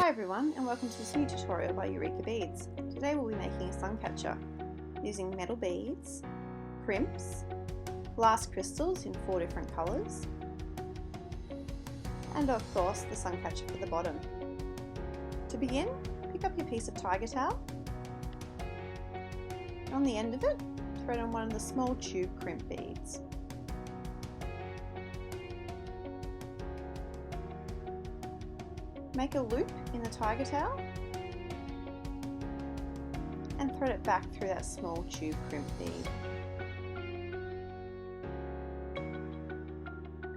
everyone, and welcome to this new tutorial by Eureka Beads. Today we'll be making a Suncatcher using metal beads, crimps, glass crystals in 4 different colours, and of course the Suncatcher for the bottom. To begin, pick up your piece of tiger towel. On the end of it, thread on one of the small tube crimp beads. Make a loop in the tiger towel and thread it back through that small tube crimp bead.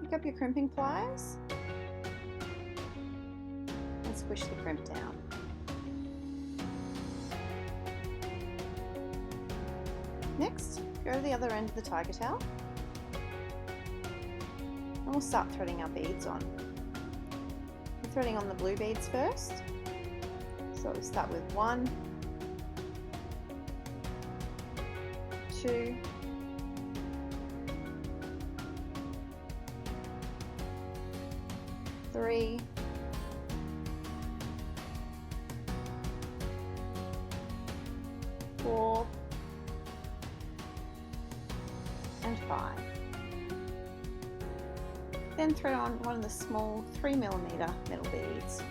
Pick up your crimping pliers and squish the crimp down. Next, go to the other end of the tiger towel and we'll start threading our beads on. Threading on the blue beads first, so we start with 1, 2, 3, 4, and 5. Then thread on one of the small 3mm metal beads.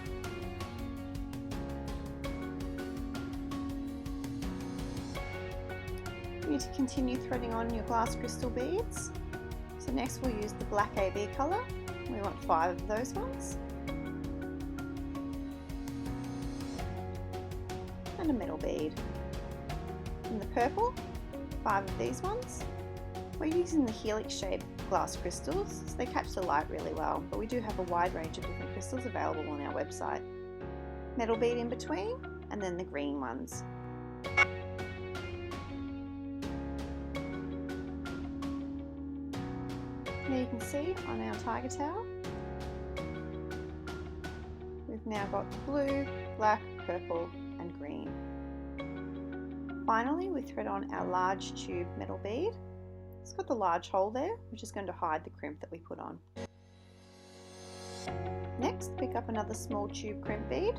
You need to continue threading on your glass crystal beads. So next we'll use the black AB colour. We want 5 of those ones. And a metal bead. In the purple, 5 of these ones. We're using the helix shaped glass crystals, so they catch the light really well, but we do have a wide range of different crystals available on our website. Metal bead in between, and then the green ones. Now you can see on our tiger towel, we've now got blue, black, purple and green. Finally, we thread on our large tube metal bead. It's got the large hole there, which is going to hide the crimp that we put on. Next, pick up another small tube crimp bead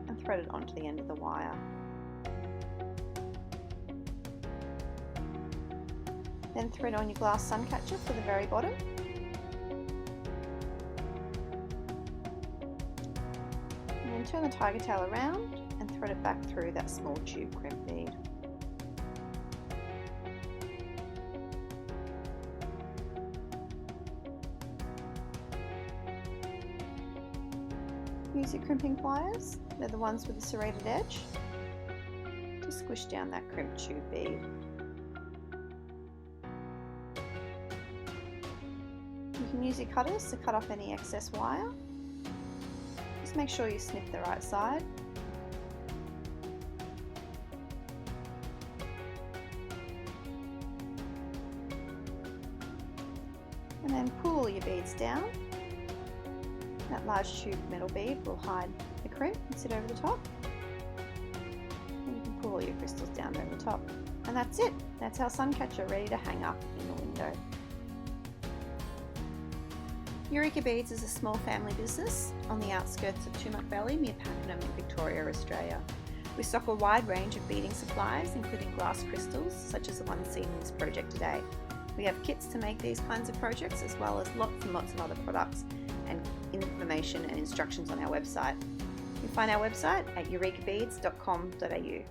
and thread it onto the end of the wire. Then thread on your glass Suncatcher for the very bottom. And then turn the tiger towel around and thread it back through that small tube crimp bead. Use your crimping pliers, they're the ones with the serrated edge, to squish down that crimp tube bead. You can use your cutters to cut off any excess wire. Just make sure you snip the right side. And then pull all your beads down. That large tube metal bead will hide the crimp and sit over the top. And you can pull all your crystals down over the top. And that's it. That's our Suncatcher ready to hang up in the window. Eureka Beads is a small family business on the outskirts of Tumut Valley near Pakenham in Victoria, Australia. We stock a wide range of beading supplies, including glass crystals, such as the one seen in this project today. We have kits to make these kinds of projects, as well as lots and lots of other products and information and instructions on our website. You can find our website at eurekabeads.com.au.